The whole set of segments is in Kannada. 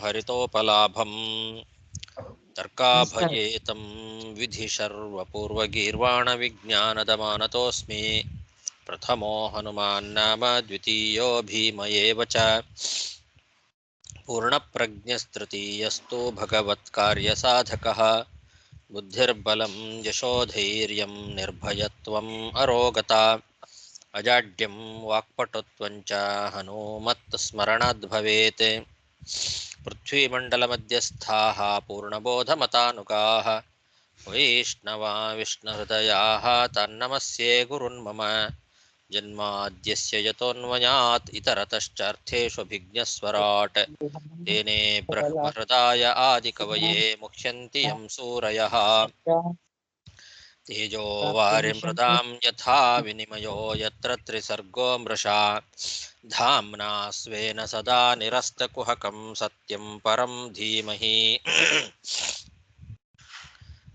ಹರಿತೋಪಲಾಭಂ ತರ್ಕಾಭಯೇತಂ ವಿಧಿ ಸರ್ವಪೂರ್ವಗೀರ್ವಾಣ ವಿಜ್ಞಾನದ ಮಾನತೋಸ್ಮಿ ಪ್ರಥಮೋ ಹನುಮಾನ್ ನಾಮ ದ್ವಿತೀಯೋ ಭೀಮ ಏವ ಚ ಪೂರ್ಣಪ್ರಜ್ಞಸ್ತೃತೀಯಸ್ತು ಭಗವತ್ಕಾರ್ಯಸಾಧಕಃ ಬುದ್ಧಿರ್ಬಲಂ ಯಶೋಧೈರ್ಯಂ ನಿರ್ಭಯತ್ವಂ ಅರೋಗತಾ ಅಜಾಡ್ಯಂ ವಾಕ್ಪಟುತ್ವಂಚ ಹನುಮತ್ ಸ್ಮರಣಾದ್ ಭವೇತ್ ಪೃಥ್ವೀಮಂಡಲಮಧ್ಯಸ್ಥಾಃ ಪೂರ್ಣಬೋಧಮತಾನುಗಾಃ ವೈಷ್ಣವಾ ವಿಷ್ಣುಹೃದಯಾಃ ತನ್ನಮಸ್ಯೆ ಗುರುನ್ಮಮ ಜನ್ಮಾದ್ಯಸ್ಯ ಯತೋನ್ಮಯಾತ್ ಇತರತಶ್ಚಾರ್ಥೇಷ್ವಭಿಜ್ಞಸ್ವರಾಟ್ ತೇನೇ ಬ್ರಹ್ಮಹೃದಾಯ ಆದಿಕವಯೇ ಮುಹ್ಯಂತಿ ಯಂ ಸೂರಯಃ ತೇಜೋ ವಾರಿಮೃದಾಂ ಯಥಾ ವಿನಿಮಯೋ ಯತ್ರ ತ್ರಿಸರ್ಗೋ ಮೃಷಾ ಧಾಮ್ನಾ ಸ್ವೇನ ಸದಾ ನಿರಸ್ತಕುಹಕಂ ಸತ್ಯಂ ಪರಂ ಧೀಮಹಿ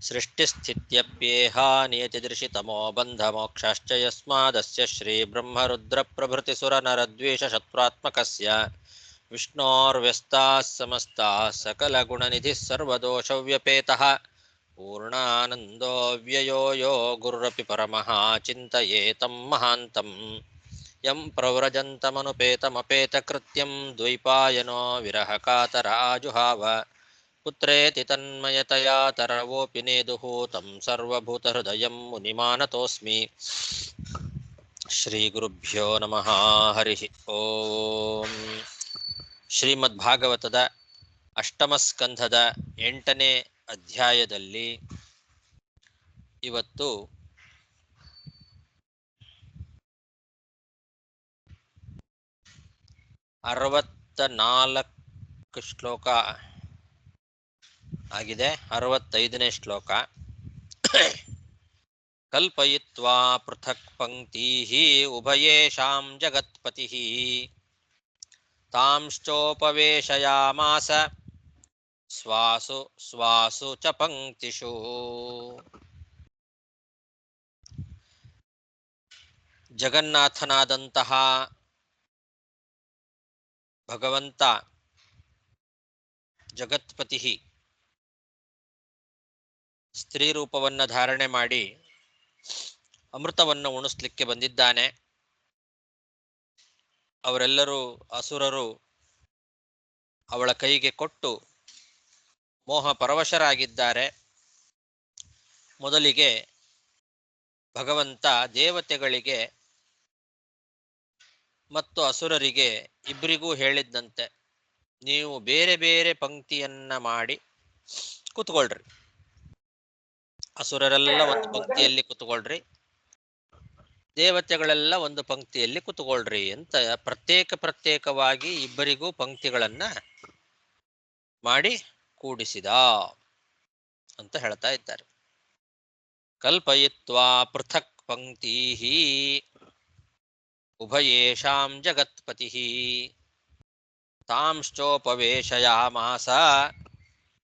ಸೃಷ್ಟಿಸ್ಥಿತ್ಯಪ್ಯೇಹಾ ನಿಯತಿದೃಶಿತಮೋ ಬಂಧಮೋಕ್ಷಾಶ್ಚ ಯಸ್ಮಾದಸ್ಯ ಶ್ರೀಬ್ರಹ್ಮರುದ್ರಪ್ರಭೃತಿಸುರನರದ್ವೇಷಶತ್ರುತ್ಮಕಸ್ಯ ವಿಷ್ಣೋರ್ವ್ಯಸ್ತಾಃ ಸಮಸ್ತಾಃ ಸಕಲಗುಣನಿಧಿಃ ಸರ್ವದೋಷವ್ಯಪೇತಃ ಪೂರ್ಣಾನಂದೋ ವ್ಯಯೋ ಯೋ ಗುರುರಪಿ ಪರಮಃ ಚಿಂತಯೇತಂ ಮಹಾಂತಂ ಯಂ ಪ್ರವ್ರಜन्तಮನುಪೇತಮಪೇತಕೃತ್ಯಂ ದ್ವೈಪಾಯನೋ ವಿರಹಕಾತರ ಆಜುಹಾವ ಪುತ್ರೇತಿ ತನ್ಮಯತಯಾ ತರವೋಪಿ ನೇದುಃ तं ಸರ್ವಭೂತಹೃದಯಂ ಮುನಿಮಾನತೋಸ್ಮಿ ಶ್ರೀಗುರುಭ್ಯೋ ನಮಃ ಹರಿ ಓಂ. ಶ್ರೀಮದ್ಭಾಗವತದ ಅಷ್ಟಮ ಸ್ಕಂಧದ 8ನೇ ಅಧ್ಯಾಯದಲ್ಲಿ ಇವತ್ತು 64 ಶ್ಲೋಕ ಆಗಿದೆ. 65ನೇ ಶ್ಲೋಕ. ಕಲ್ಪಯಿತ್ವಾ ಪೃಥಕ್ ಪಂಕ್ತೀಃ ಉಭಯೇಷಾಂ ಜಗತ್ಪತಿಃ ತಾಂಶ್ಚೋಪವೇಶಯಾಮಾಸ ಸ್ವಾಸು ಸ್ವಾಸು ಚ ಪಂಕ್ತಿಷು. ಜಗನ್ನಾಥನಾದಂತಹ ಭಗವಂತ ಜಗತ್ಪತಿ ಸ್ತ್ರೀ ರೂಪವನ್ನು ಧಾರಣೆ ಮಾಡಿ ಅಮೃತವನ್ನು ಉಣಿಸ್ಲಿಕ್ಕೆ ಬಂದಿದ್ದಾನೆ. ಅವರೆಲ್ಲರೂ ಅಸುರರು ಅವಳ ಕೈಗೆ ಕೊಟ್ಟು ಮೋಹ ಪರವಶರಾಗಿದ್ದಾರೆ. ಮೊದಲಿಗೆ ಭಗವಂತ ದೇವತೆಗಳಿಗೆ ಮತ್ತು ಅಸುರರಿಗೆ ಇಬ್ಬರಿಗೂ ಹೇಳಿದ್ದಂತೆ, ನೀವು ಬೇರೆ ಬೇರೆ ಪಂಕ್ತಿಯನ್ನ ಮಾಡಿ ಕೂತ್ಕೊಳ್ರಿ, ಅಸುರರೆಲ್ಲ ಒಂದು ಪಂಕ್ತಿಯಲ್ಲಿ ಕೂತ್ಕೊಳ್ರಿ, ದೇವತೆಗಳೆಲ್ಲ ಒಂದು ಪಂಕ್ತಿಯಲ್ಲಿ ಕೂತ್ಕೊಳ್ರಿ ಅಂತ ಪ್ರತ್ಯೇಕವಾಗಿ ಇಬ್ಬರಿಗೂ ಪಂಕ್ತಿಗಳನ್ನ ಮಾಡಿ ಕೂಡಿಸಿದ ಅಂತ ಹೇಳ್ತಾ ಇದ್ದಾರೆ. ಕಲ್ಪಯಿತ್ವಾ ಪೃಥಕ್ ಪಂಕ್ತೀಃ ಉಭಯೇಷಾಂ ಜಗತ್ಪತಿಃ ತಾಂಶ್ಚೋಪವೇಶಯಾಮಾಸ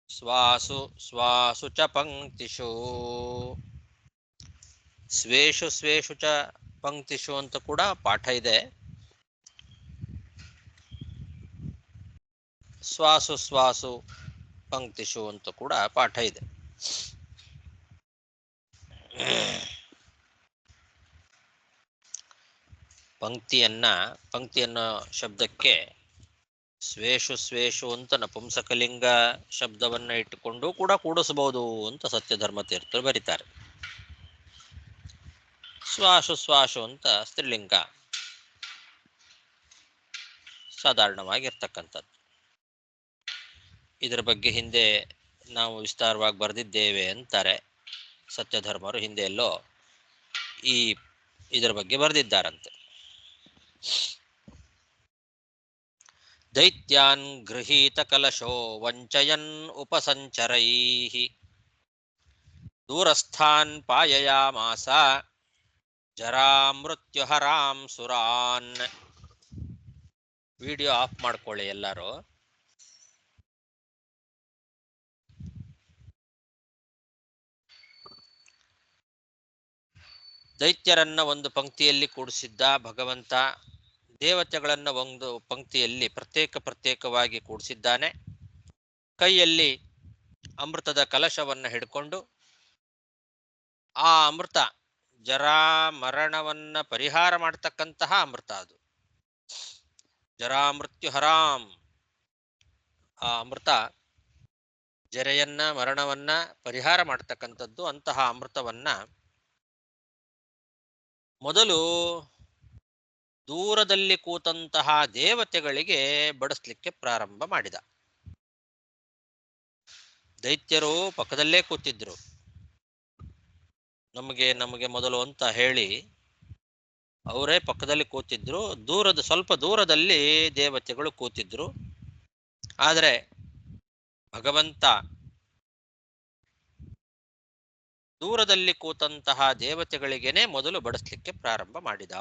ಸ್ವಾಸು ಸ್ವಾಸು ಚ ಪಂಕ್ತಿಷು. ಸ್ವೇಷು ಸ್ವೇಷು ಚ ಪಂಕ್ತಿಷು ಅಂತ ಕೂಡ ಪಾಠ ಇದೆ. ಸ್ವಾಸು ಸ್ವಾಸು ಪಂಕ್ತಿಷು ಅಂತ ಕೂಡ ಪಾಠ ಇದೆ. ಪಂಕ್ತಿ ಅನ್ನೋ ಶಬ್ದಕ್ಕೆ ಸ್ವೇಷು ಸ್ವೇಷು ಅಂತ ನಪುಂಸಕಲಿಂಗ ಶಬ್ದವನ್ನ ಇಟ್ಟುಕೊಂಡು ಕೂಡ ಕೂಡಿಸಬಹುದು ಅಂತ ಸತ್ಯಧರ್ಮ ತೀರ್ಥರು ಬರೀತಾರೆ. ಸ್ವಾಸು ಸ್ವಾಸು ಅಂತ ಸ್ತ್ರೀಲಿಂಗ ಸಾಧಾರಣವಾಗಿರ್ತಕ್ಕಂಥದ್ದು. ಇದರ ಬಗ್ಗೆ ಹಿಂದೆ ನಾವು ವಿಸ್ತಾರವಾಗಿ ಬರೆದಿದ್ದೇವೆ ಅಂತಾರೆ ಸತ್ಯಧರ್ಮರು. ಹಿಂದೆ ಎಲ್ಲೋ ಇದರ ಬಗ್ಗೆ ಬರೆದಿದ್ದಾರಂತೆ. ದೈತ್ಯಾನ್ ಗೃಹೀತ ಕಲಶೋ ವಂಚಯನ್ ಉಪಸಂಚರೈಃ ದೂರಸ್ಥಾನ್ ಪಾಯಯಾಮಾಸ ಜರಾ ಮೃತ್ಯುಹರಾಂ ಸುರಾನ್. ವಿಡಿಯೋ ಆಫ್ ಮಾಡ್ಕೊಳ್ಳಿ ಎಲ್ಲರೂ. ದೈತ್ಯರನ್ನ ಒಂದು ಪಂಕ್ತಿಯಲ್ಲಿ ಕೂಡಿಸಿದ್ದ ಭಗವಂತ, ದೇವತೆಗಳನ್ನ ಒಂದು ಪಂಕ್ತಿಯಲ್ಲಿ ಪ್ರತ್ಯೇಕವಾಗಿ ಕೂಡಿಸಿದ್ದಾನೆ. ಕೈಯಲ್ಲಿ ಅಮೃತದ ಕಲಶವನ್ನು ಹಿಡ್ಕೊಂಡು ಆ ಅಮೃತ ಜರಾ ಮರಣವನ್ನ ಪರಿಹಾರ ಮಾಡ್ತಕ್ಕಂತಹ ಅಮೃತ ಅದು. ಜರಾ ಮೃತ್ಯು ಹರಾಮ್. ಆ ಅಮೃತ ಜರೆಯನ್ನ ಮರಣವನ್ನ ಪರಿಹಾರ ಮಾಡ್ತಕ್ಕಂಥದ್ದು. ಅಂತಹ ಅಮೃತವನ್ನ ಮೊದಲು ದೂರದಲ್ಲಿ ಕೂತಂತಹ ದೇವತೆಗಳಿಗೆ ಬಡಿಸ್ಲಿಕ್ಕೆ ಪ್ರಾರಂಭ ಮಾಡಿದ. ದೈತ್ಯರು ಪಕ್ಕದಲ್ಲೇ ಕೂತಿದ್ರು. ನಮಗೆ ಮೊದಲು ಅಂತ ಹೇಳಿ ಅವರೇ ಪಕ್ಕದಲ್ಲಿ ಕೂತಿದ್ರು. ಸ್ವಲ್ಪ ದೂರದಲ್ಲಿ ದೇವತೆಗಳು ಕೂತಿದ್ರು. ಆದರೆ ಭಗವಂತ ದೂರದಲ್ಲಿ ಕೂತಂತಹ ದೇವತೆಗಳಿಗೇನೆ ಮೊದಲು ಬಡಿಸ್ಲಿಕ್ಕೆ ಪ್ರಾರಂಭ ಮಾಡಿದ.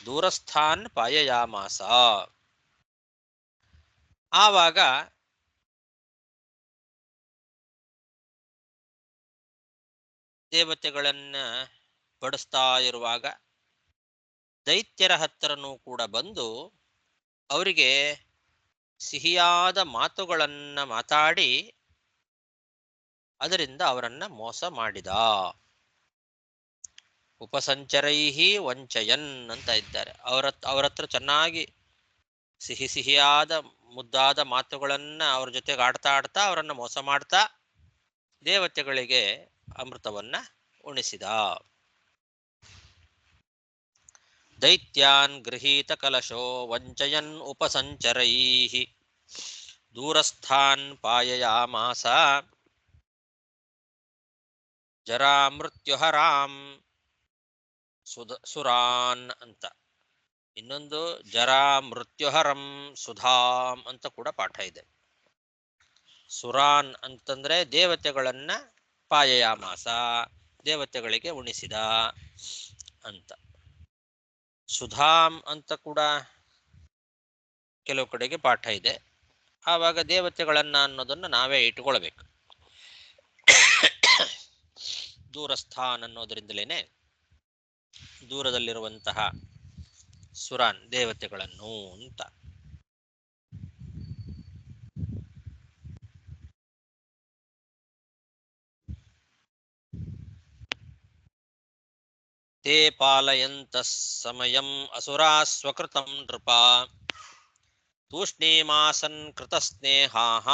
ದೂರಸ್ಥಾನ್ ಪಾಯಯಾಮಾಸ. ಆವಾಗ ದೇವತೆಗಳನ್ನ ಬಡಿಸ್ತಾ ಇರುವಾಗ ದೈತ್ಯರ ಹತ್ತಿರನೂ ಕೂಡ ಬಂದು ಅವರಿಗೆ ಸಿಹಿಯಾದ ಮಾತುಗಳನ್ನ ಮಾತಾಡಿ ಅದರಿಂದ ಅವರನ್ನ ಮೋಸ ಮಾಡಿದ. ಉಪಸಂಚರೈಹಿ ವಂಚಯನ್ ಅಂತ ಇದ್ದಾರೆ. ಅವರ ಹತ್ರ ಚೆನ್ನಾಗಿ ಸಿಹಿಯಾದ ಮುದ್ದಾದ ಮಾತುಗಳನ್ನ ಅವ್ರ ಜೊತೆಗೆ ಆಡ್ತಾ ಅವರನ್ನ ಮೋಸ ಮಾಡ್ತಾ ದೇವತೆಗಳಿಗೆ ಅಮೃತವನ್ನ ಉಣಿಸಿದ. ದೈತ್ಯಾನ್ ಗೃಹೀತ ಕಲಶೋ ವಂಚಯನ್ ಉಪಸಂಚರೈಹಿ ದೂರಸ್ಥಾನ್ ಪಾಯಯಾಮಾಸ ಜರಾ ಮೃತ್ಯುಹರಾಂ ಸುರಾನ್ ಅಂತ. ಇನ್ನೊಂದು ಜರಾ ಮೃತ್ಯುಹರಂ ಸುಧಾಂ ಅಂತ ಕೂಡ ಪಾಠ ಇದೆ. ಸುರಾನ್ ಅಂತಂದ್ರೆ ದೇವತೆಗಳನ್ನ ಪಾಯಯಾಮಾಸ, ದೇವತೆಗಳಿಗೆ ಉಣಿಸಿದ ಅಂತ. ಸುಧಾಂ ಅಂತ ಕೂಡ ಕೆಲವು ಕಡೆಗೆ ಪಾಠ ಇದೆ. ಆವಾಗ ದೇವತೆಗಳನ್ನ ಅನ್ನೋದನ್ನ ನಾವೇ ಇಟ್ಕೊಳ್ಬೇಕು. ದೂರಸ್ಥಾನ್ ಅನ್ನೋದ್ರಿಂದಲೇನೆ ದೂರದಲ್ಲಿರುವಂತಹ ಸುರಾನ್ ದೇವತೆಗಳನ್ನು ಅಂತ. ತೇ ಪಾಲಯಂತಃ ಸಮಯಂ ಅಸುರಾ ಸ್ವಕೃತಂ ನೃಪ ತೂಷ್ಣೀಮಾಸನ್ ಕೃತಸ್ನೇಹಾಃ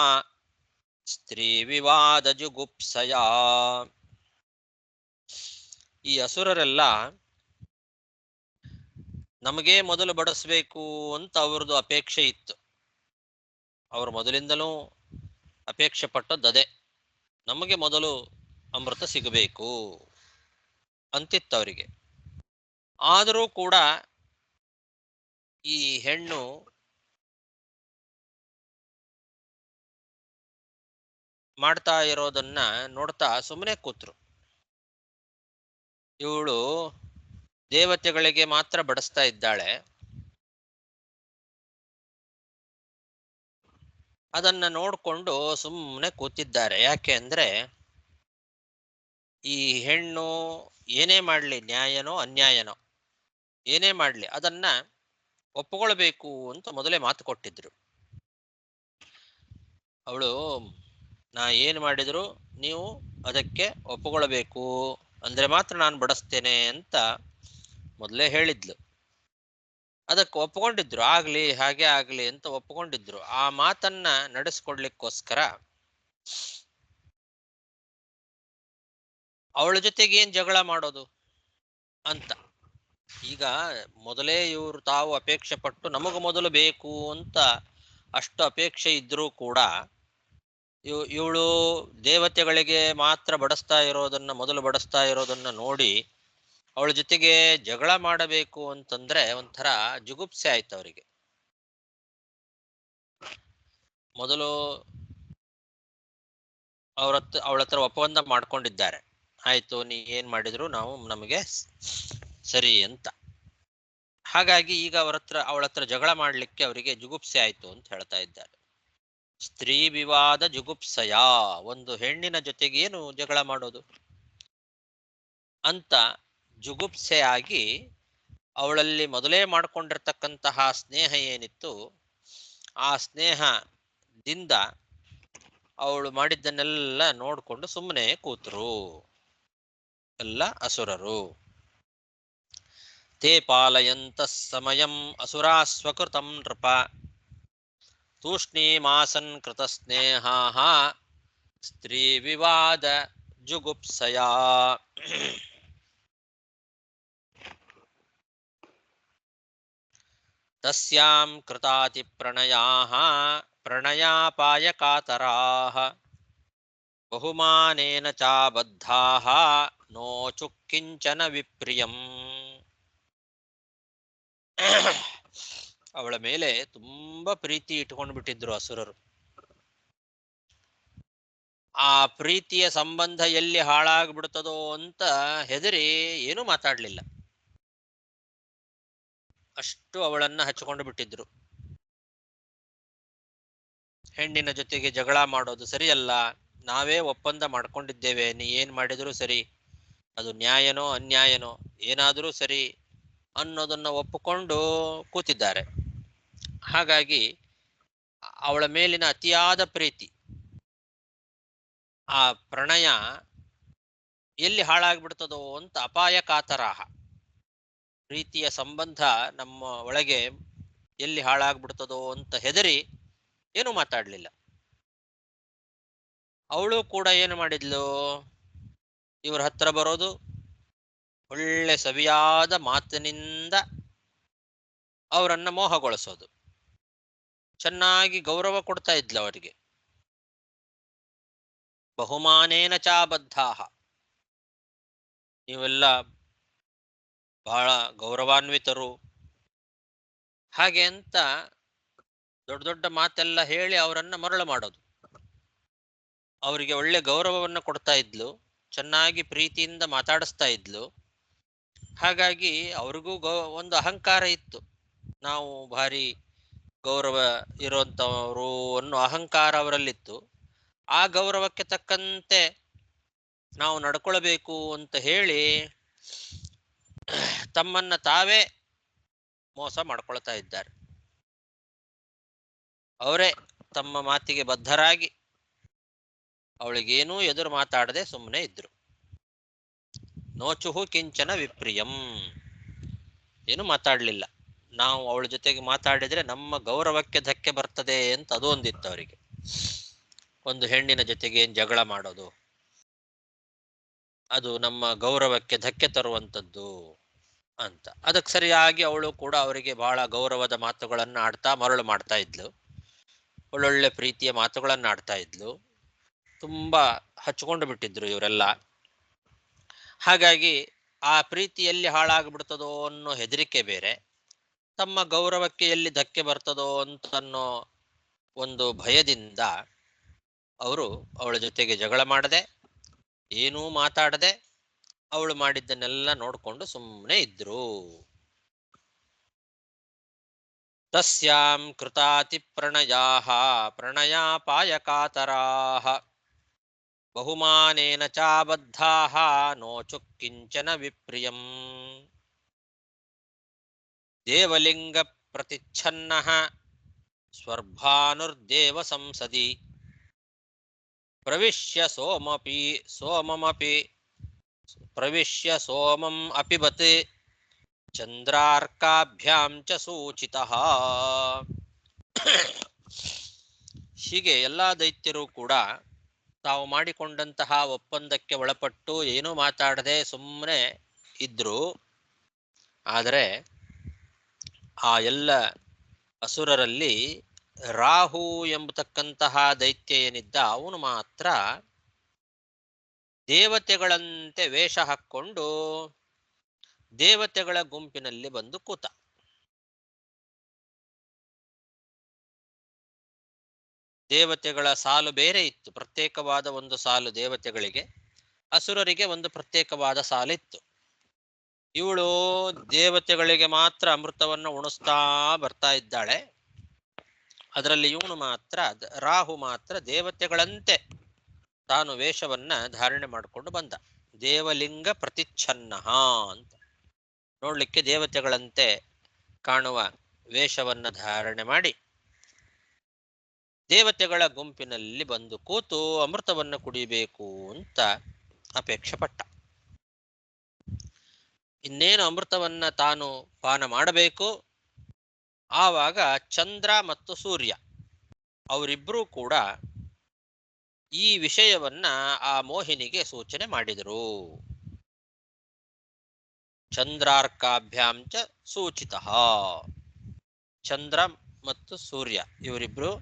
ಸ್ತ್ರೀ ವಿವಾದ ಜುಗುಪ್ಸಯ. ಈ ಅಸುರರೆಲ್ಲ ನಮಗೆ ಮೊದಲು ಬಡಿಸ್ಬೇಕು ಅಂತ ಅವ್ರದ್ದು ಅಪೇಕ್ಷೆ ಇತ್ತು. ಅವರು ಮೊದಲಿಂದಲೂ ಅಪೇಕ್ಷೆ ಪಟ್ಟದ್ದು ನಮಗೆ ಮೊದಲು ಅಮೃತ ಸಿಗಬೇಕು ಅಂತಿತ್ತು ಅವರಿಗೆ. ಆದರೂ ಕೂಡ ಈ ಹೆಣ್ಣು ಮಾಡ್ತಾ ಇರೋದನ್ನ ನೋಡ್ತಾ ಸುಮ್ಮನೆ ಕೂತ್ರು. ಇವಳು ದೇವತೆಗಳಿಗೆ ಮಾತ್ರ ಬಡಿಸ್ತಾ ಇದ್ದಾಳೆ, ಅದನ್ನ ನೋಡ್ಕೊಂಡು ಸುಮ್ಮನೆ ಕೂತಿದ್ದಾರೆ. ಯಾಕೆ ಅಂದ್ರೆ ಈ ಹೆಣ್ಣು ಏನೇ ಮಾಡ್ಲಿ, ನ್ಯಾಯನೋ ಅನ್ಯಾಯನೋ ಏನೇ ಮಾಡ್ಲಿ ಅದನ್ನ ಒಪ್ಪಿಕೊಳ್ಬೇಕು ಅಂತ ಮೊದಲೇ ಮಾತು ಕೊಟ್ಟಿದ್ರು. ಅವಳು ನಾ ಏನ್ ಮಾಡಿದ್ರು ನೀವು ಅದಕ್ಕೆ ಒಪ್ಪಿಕೊಳ್ಬೇಕು ಅಂದ್ರೆ ಮಾತ್ರ ನಾನು ಬಡಿಸ್ತೇನೆ ಅಂತ ಮೊದಲೇ ಹೇಳಿದ್ಲು. ಅದಕ್ಕೆ ಒಪ್ಪಿಕೊಂಡಿದ್ರು. ಆಗ್ಲಿ ಹಾಗೆ ಆಗ್ಲಿ ಅಂತ ಒಪ್ಪಿಕೊಂಡಿದ್ರು. ಆ ಮಾತನ್ನ ನಡೆಸ್ಕೊಡ್ಲಿಕ್ಕೋಸ್ಕರ ಅವಳ ಜೊತೆಗೆ ಏನ್ ಜಗಳ ಮಾಡೋದು ಅಂತ. ಈಗ ಮೊದಲೇ ಇವರು ತಾವು ಅಪೇಕ್ಷೆ ಪಟ್ಟು ನಮಗ ಮೊದಲು ಬೇಕು ಅಂತ ಅಷ್ಟು ಅಪೇಕ್ಷೆ ಇದ್ರೂ ಕೂಡ ಇವಳು ದೇವತೆಗಳಿಗೆ ಮಾತ್ರ ಮೊದಲು ಬಡಿಸ್ತಾ ಇರೋದನ್ನ ನೋಡಿ ಅವಳ ಜೊತೆಗೆ ಜಗಳ ಮಾಡಬೇಕು ಅಂತಂದ್ರೆ ಒಂಥರ ಜುಗುಪ್ಸೆ ಆಯ್ತು ಅವರಿಗೆ. ಮೊದಲು ಅವಳ ಹತ್ರ ಒಪ್ಪಂದ ಮಾಡ್ಕೊಂಡಿದ್ದಾರೆ, ಆಯ್ತು ನೀ ಏನ್ ಮಾಡಿದ್ರು ನಮಗೆ ಸರಿ ಅಂತ. ಹಾಗಾಗಿ ಈಗ ಅವಳ ಹತ್ರ ಜಗಳ ಮಾಡ್ಲಿಕ್ಕೆ ಅವರಿಗೆ ಜುಗುಪ್ಸೆ ಆಯ್ತು ಅಂತ ಹೇಳ್ತಾ ಇದ್ದಾರೆ. ಸ್ತ್ರೀ ವಿವಾದ ಜುಗುಪ್ಸಯ, ಒಂದು ಹೆಣ್ಣಿನ ಜೊತೆಗೆ ಏನು ಜಗಳ ಮಾಡೋದು ಅಂತ ಜುಗುಪ್ಸೆಯಾಗಿ ಅವಳಲ್ಲಿ ಮೊದಲೇ ಮಾಡ್ಕೊಂಡಿರ್ತಕ್ಕಂತಹ ಸ್ನೇಹ ಏನಿತ್ತು ಆ ಸ್ನೇಹದಿಂದ ಅವಳು ಮಾಡಿದ್ದನ್ನೆಲ್ಲ ನೋಡ್ಕೊಂಡು ಸುಮ್ಮನೆ ಕೂತರು ಎಲ್ಲ ಅಸುರರು. ತೇ ಪಾಲಯಂತಃ ಸಮಯಂ ಅಸುರಾಸ್ವಕೃತಂ ನೃಪ ತೂಷ್ಣೀಮಾಸನ್ ಕೃತಸ್ನೇಹಾಃ ಸ್ತ್ರೀ ವಿವಾದ ಜುಗುಪ್ಸಯಾ. ತಸ್ಯಾಂ ಕೃತಾತಿ ಪ್ರಣಯಾಃ ಪ್ರಣಯಾಪಾಯಕಾತರಾಃ ಬಹುಮಾನೇನ ಚಾಬದ್ಧಾಃ ನೋಚು ಕಿಂಚನ ವಿಪ್ರಿಯಂ. ಅವಳ ಮೇಲೆ ತುಂಬಾ ಪ್ರೀತಿ ಇಟ್ಕೊಂಡು ಬಿಟ್ಟಿದ್ರು ಅಸುರರು. ಆ ಪ್ರೀತಿಯ ಸಂಬಂಧ ಎಲ್ಲಿ ಹಾಳಾಗ್ಬಿಡ್ತದೋ ಅಂತ ಹೆದರಿ ಏನೂ ಮಾತಾಡ್ಲಿಲ್ಲ. ಅಷ್ಟು ಅವಳನ್ನ ಹಚ್ಕೊಂಡು ಬಿಟ್ಟಿದ್ರು. ಹೆಣ್ಣಿನ ಜೊತೆಗೆ ಜಗಳ ಮಾಡೋದು ಸರಿಯಲ್ಲ, ನಾವೇ ಒಪ್ಪಂದ ಮಾಡ್ಕೊಂಡಿದ್ದೇವೆ, ನೀ ಏನ್ ಮಾಡಿದ್ರು ಸರಿ, ಅದು ನ್ಯಾಯನೋ ಅನ್ಯಾಯನೋ ಏನಾದರೂ ಸರಿ ಅನ್ನೋದನ್ನ ಒಪ್ಪಿಕೊಂಡು ಕೂತಿದ್ದಾರೆ. ಹಾಗಾಗಿ ಅವಳ ಮೇಲಿನ ಅತಿಯಾದ ಪ್ರೀತಿ, ಆ ಪ್ರಣಯ ಎಲ್ಲಿ ಹಾಳಾಗ್ಬಿಡ್ತದೋ ಅಂತ ಅಪಾಯ ಕಾತರಾಹ, ಪ್ರೀತಿಯ ಸಂಬಂಧ ನಮ್ಮ ಒಳಗೆ ಎಲ್ಲಿ ಹಾಳಾಗ್ಬಿಡ್ತದೋ ಅಂತ ಹೆದರಿ ಏನು ಮಾತಾಡ್ಲಿಲ್ಲ. ಅವಳು ಕೂಡ ಏನು ಮಾಡಿದ್ಲು, ಇವ್ರ ಹತ್ರ ಬರೋದು, ಒಳ್ಳೆ ಸವಿಯಾದ ಮಾತಿನಿಂದ ಅವರನ್ನ ಮೋಹಗೊಳಿಸೋದು, ಚೆನ್ನಾಗಿ ಗೌರವ ಕೊಡ್ತಾ ಇದ್ಲು ಅವರಿಗೆ. ಬಹುಮಾನೇನ ಚಾಬದ್ಧಾಹ, ನೀವೆಲ್ಲ ಬಹಳ ಗೌರವಾನ್ವಿತರು, ಹಾಗೆ ಅಂತ ದೊಡ್ಡ ದೊಡ್ಡ ಮಾತೆಲ್ಲ ಹೇಳಿ ಅವರನ್ನ ಮರಳು ಮಾಡೋದು. ಅವರಿಗೆ ಒಳ್ಳೆ ಗೌರವವನ್ನು ಕೊಡ್ತಾ ಇದ್ಲು, ಚೆನ್ನಾಗಿ ಪ್ರೀತಿಯಿಂದ ಮಾತಾಡಿಸ್ತಾ ಇದ್ಲು. ಹಾಗಾಗಿ ಅವ್ರಿಗೂ ಒಂದು ಅಹಂಕಾರ ಇತ್ತು, ನಾವು ಭಾರಿ ಗೌರವ ಇರುವಂತವರು ಅನ್ನೋ ಅಹಂಕಾರ ಅವರಲ್ಲಿತ್ತು. ಆ ಗೌರವಕ್ಕೆ ತಕ್ಕಂತೆ ನಾವು ನಡ್ಕೊಳ್ಬೇಕು ಅಂತ ಹೇಳಿ ತಮ್ಮನ್ನ ತಾವೇ ಮೋಸ ಮಾಡ್ಕೊಳ್ತಾ ಇದ್ದಾರೆ. ಅವರೇ ತಮ್ಮ ಮಾತಿಗೆ ಬದ್ಧರಾಗಿ ಅವಳಿಗೇನೂ ಎದುರು ಮಾತಾಡದೆ ಸುಮ್ಮನೆ ಇದ್ರು. ನೋಚುಹು ಕಿಂಚನ ವಿಪ್ರಿಯಂ, ಏನು ಮಾತಾಡ್ಲಿಲ್ಲ. ನಾವು ಅವಳ ಜೊತೆಗೆ ಮಾತಾಡಿದ್ರೆ ನಮ್ಮ ಗೌರವಕ್ಕೆ ಧಕ್ಕೆ ಬರ್ತದೆ ಅಂತ ಅದು ಒಂದಿತ್ತು ಅವರಿಗೆ. ಒಂದು ಹೆಣ್ಣಿನ ಜೊತೆಗೆ ಏನ್ ಜಗಳ ಮಾಡೋದು, ಅದು ನಮ್ಮ ಗೌರವಕ್ಕೆ ಧಕ್ಕೆ ತರುವಂಥದ್ದು ಅಂತ. ಅದಕ್ಕೆ ಸರಿಯಾಗಿ ಅವಳು ಕೂಡ ಅವರಿಗೆ ಬಹಳ ಗೌರವದ ಮಾತುಗಳನ್ನ ಆಡ್ತಾ ಮರಳು ಮಾಡ್ತಾ ಇದ್ಲು, ಒಳ್ಳೊಳ್ಳೆ ಪ್ರೀತಿಯ ಮಾತುಗಳನ್ನ ಆಡ್ತಾ ಇದ್ಲು. ತುಂಬಾ ಹಚ್ಕೊಂಡು ಬಿಟ್ಟಿದ್ರು ಇವರೆಲ್ಲ. ಹಾಗಾಗಿ ಆ ಪ್ರೀತಿಯಲ್ಲಿ ಹಾಳಾಗ್ಬಿಡ್ತದೋ ಅನ್ನೋ ಹೆದರಿಕೆ ಬೇರೆ, ತಮ್ಮ ಗೌರವಕ್ಕೆ ಎಲ್ಲಿ ಧಕ್ಕೆ ಬರ್ತದೋ ಅಂತ ಅನ್ನೋ ಒಂದು ಭಯದಿಂದ ಅವರು ಅವಳ ಜೊತೆಗೆ ಜಗಳ ಮಾಡದೆ, ಏನೂ ಮಾತಾಡದೆ, ಅವಳು ಮಾಡಿದ್ದನ್ನೆಲ್ಲ ನೋಡ್ಕೊಂಡು ಸುಮ್ಮನೆ ಇದ್ರು. ತಸ್ಯಾಂ ಕೃತಾತಿ ಪ್ರಣಯಾಃ ಪ್ರಣಯಾಪಾಯಕಾತರಾಃ ಬಹುಮಾನೇನ ಚಾಬದ್ಧಾಃ ನೋಚು ಕಿಂಚನ ವಿಪ್ರಿಯಂ. ದೇವಲಿಂಗ ಪ್ರತಿಚ್ಛನ್ನಃ ಸ್ವರ್ಭಾನುರ್ದೇವ ಸಂಸದಿ ಪ್ರವಿಶ್ಯ ಸೋಮಂ ಅಪಿಬತ್ ಚಂದ್ರಾರ್ಕಾಭ್ಯಾಂ ಚ ಸೂಚಿತಃ. ಹೀಗೆ ಎಲ್ಲಾ ದೈತ್ಯರು ಕೂಡ ತಾವು ಮಾಡಿಕೊಂಡಂತಹ ಒಪ್ಪಂದಕ್ಕೆ ಒಳಪಟ್ಟು ಏನೂ ಮಾತಾಡದೆ ಸುಮ್ಮನೆ ಇದ್ರು. ಆದರೆ ಆ ಎಲ್ಲ ಅಸುರರಲ್ಲಿ ರಾಹು ಎಂಬತಕ್ಕಂತಹ ದೈತ್ಯ ಏನಿದ್ದ, ಅವನು ಮಾತ್ರ ದೇವತೆಗಳಂತೆ ವೇಷ ಹಾಕ್ಕೊಂಡು ದೇವತೆಗಳ ಗುಂಪಿನಲ್ಲಿ ಬಂದು ಕೂತ. ದೇವತೆಗಳ ಸಾಲು ಬೇರೆ ಇತ್ತು, ಪ್ರತ್ಯೇಕವಾದ ಒಂದು ಸಾಲು ದೇವತೆಗಳಿಗೆ, ಅಸುರರಿಗೆ ಒಂದು ಪ್ರತ್ಯೇಕವಾದ ಸಾಲಿತ್ತು. ಇವಳು ದೇವತೆಗಳಿಗೆ ಮಾತ್ರ ಅಮೃತವನ್ನು ಉಣಿಸ್ತಾ ಬರ್ತಾ ಇದ್ದಾಳೆ. ಅದರಲ್ಲಿ ಇವನು ಮಾತ್ರ, ರಾಹು ಮಾತ್ರ ದೇವತೆಗಳಂತೆ ತಾನು ವೇಷವನ್ನ ಧಾರಣೆ ಮಾಡಿಕೊಂಡು ಬಂದ. ದೇವಲಿಂಗ ಪ್ರತಿಚ್ಛನ್ನ ಅಂತ, ನೋಡ್ಲಿಕ್ಕೆ ದೇವತೆಗಳಂತೆ ಕಾಣುವ ವೇಷವನ್ನ ಧಾರಣೆ ಮಾಡಿ ದೇವತೆಗಳ ಗುಂಪಿನಲ್ಲಿ ಬಂದು ಕೂತು ಅಮೃತವನ್ನು ಕುಡಿಬೇಕು ಅಂತ ಅಪೇಕ್ಷೆ ಪಟ್ಟ. ಇನ್ನೇನು ಅಮೃತವನ್ನ ತಾನು ಪಾನ ಮಾಡಬೇಕು. ಆವಾಗ ಚಂದ್ರ ಮತ್ತು ಸೂರ್ಯ ಅವರಿಬ್ಬರೂ ಕೂಡ ಈ ವಿಷಯವನ್ನ ಆ ಮೋಹಿನಿಗೆ ಸೂಚನೆ ಮಾಡಿದರು. ಚಂದ್ರಾರ್ಕಾಭ್ಯಾಂಚ ಸೂಚಿತ. ಚಂದ್ರ ಮತ್ತು ಸೂರ್ಯ ಇವರಿಬ್ರು,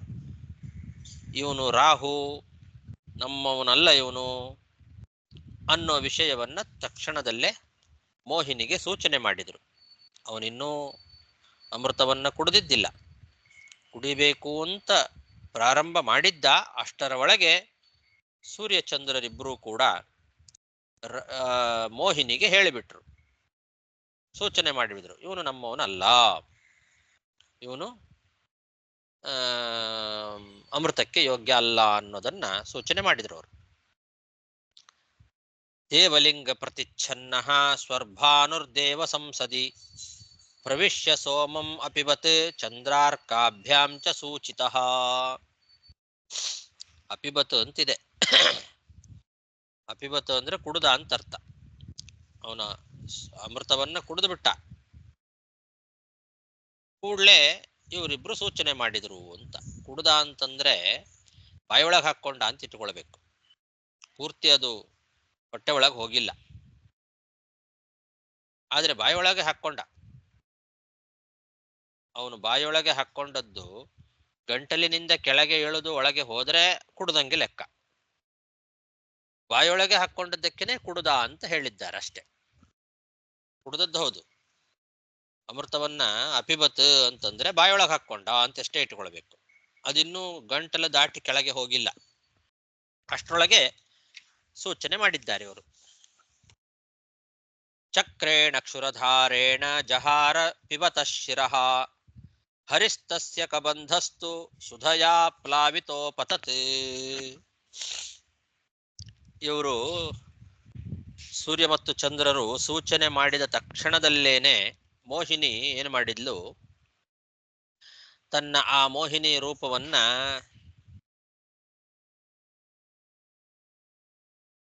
ಇವನು ರಾಹು ನಮ್ಮವನಲ್ಲ ಇವನು ಅನ್ನೋ ವಿಷಯವನ್ನ ತಕ್ಷಣದಲ್ಲೇ ಮೋಹಿನಿಗೆ ಸೂಚನೆ ಮಾಡಿದರು. ಅವನಿನ್ನೂ ಅಮೃತವನ್ನ ಕುಡಿದಿದ್ದಿಲ್ಲ. ಕುಡಿಬೇಕು ಅಂತ ಪ್ರಾರಂಭ ಮಾಡಿದ್ದ. ಅಷ್ಟರ ಒಳಗೆ ಸೂರ್ಯಚಂದ್ರರಿಬ್ಬರೂ ಕೂಡ ಮೋಹಿನಿಗೆ ಹೇಳಿಬಿಟ್ರು, ಸೂಚನೆ ಮಾಡಿಬಿಟ್ರು, ಇವನು ನಮ್ಮವನಲ್ಲ, ಇವನು ಅಮೃತಕ್ಕೆ ಯೋಗ್ಯ ಅಲ್ಲ ಅನ್ನೋದನ್ನ ಸೂಚನೆ ಮಾಡಿದ್ರು ಅವರು. ದೇವಲಿಂಗ ಪ್ರತಿಚ್ಛನ್ನ ಸ್ವರ್ಭಾನುರ್ದೇವ ಸಂಸದಿ ಪ್ರವಿಶ್ಯ ಸೋಮಂ ಅಪಿಬತ್ ಚಂದ್ರಾರ್ಕಾಭ್ಯಾಂ ಚ ಸೂಚಿತಃ. ಅಪಿಬತ್ ಅಂತಿದೆ. ಅಪಿಬತ್ ಅಂದ್ರೆ ಕುಡುದ ಅಂತ ಅರ್ಥ. ಅವನ ಅಮೃತವನ್ನ ಕುಡಿದು ಬಿಟ್ಟ. ಕೂಡ್ಲೆ ಇವರಿಬ್ರು ಸೂಚನೆ ಮಾಡಿದ್ರು ಅಂತ. ಕುಡ್ದ ಅಂತಂದ್ರೆ ಬಾಯೊಳಗೆ ಹಾಕೊಂಡ ಅಂತ ಇಟ್ಕೊಳ್ಬೇಕು. ಪೂರ್ತಿ ಅದು ಹೊಟ್ಟೆ ಒಳಗೆ ಹೋಗಿಲ್ಲ, ಆದ್ರೆ ಬಾಯೊಳಗೆ ಹಾಕೊಂಡ. ಅವನು ಬಾಯೊಳಗೆ ಹಾಕೊಂಡದ್ದು ಗಂಟಲಿನಿಂದ ಕೆಳಗೆ ಇಳಿದು ಒಳಗೆ ಹೋದ್ರೆ ಕುಡ್ದಂಗೆ ಲೆಕ್ಕ. ಬಾಯೊಳಗೆ ಹಾಕೊಂಡದ್ದಕ್ಕೇನೆ ಕುಡ್ದ ಅಂತ ಹೇಳಿದ್ದಾರೆ ಅಷ್ಟೆ. ಕುಡ್ದದ್ದು ಹೌದು. ಅಮೃತವನ್ನ ಅಪಿಬತ್ ಅಂತಂದ್ರೆ ಬಾಯೊಳಗೆ ಹಾಕೊಂಡ ಅಂತಷ್ಟೇ ಇಟ್ಕೊಳ್ಬೇಕು. ಅದಿನ್ನೂ ಗಂಟಲ ದಾಟಿ ಕೆಳಗೆ ಹೋಗಿಲ್ಲ. ಅಷ್ಟರೊಳಗೆ ಸೂಚನೆ ಮಾಡಿದ್ದಾರೆ ಇವರು. ಚಕ್ರೇಣ ಕ್ಷುರಧಾರೇಣ ಜಹಾರ ಪಿಬತ ಶಿರಃ ಹರಿಸ್ತಸ್ಯ ಕಬಂಧಸ್ತು ಸುಧಯಾ ಪ್ಲಾವಿತೋ ಪತತ್. ಇವರು ಸೂರ್ಯ ಮತ್ತು ಚಂದ್ರರು ಸೂಚನೆ ಮಾಡಿದ ತಕ್ಷಣದಲ್ಲೇನೆ ಮೋಹಿನಿ ಏನು ಮಾಡಿದ್ಲು, ತನ್ನ ಆ ಮೋಹಿನಿ ರೂಪವನ್ನ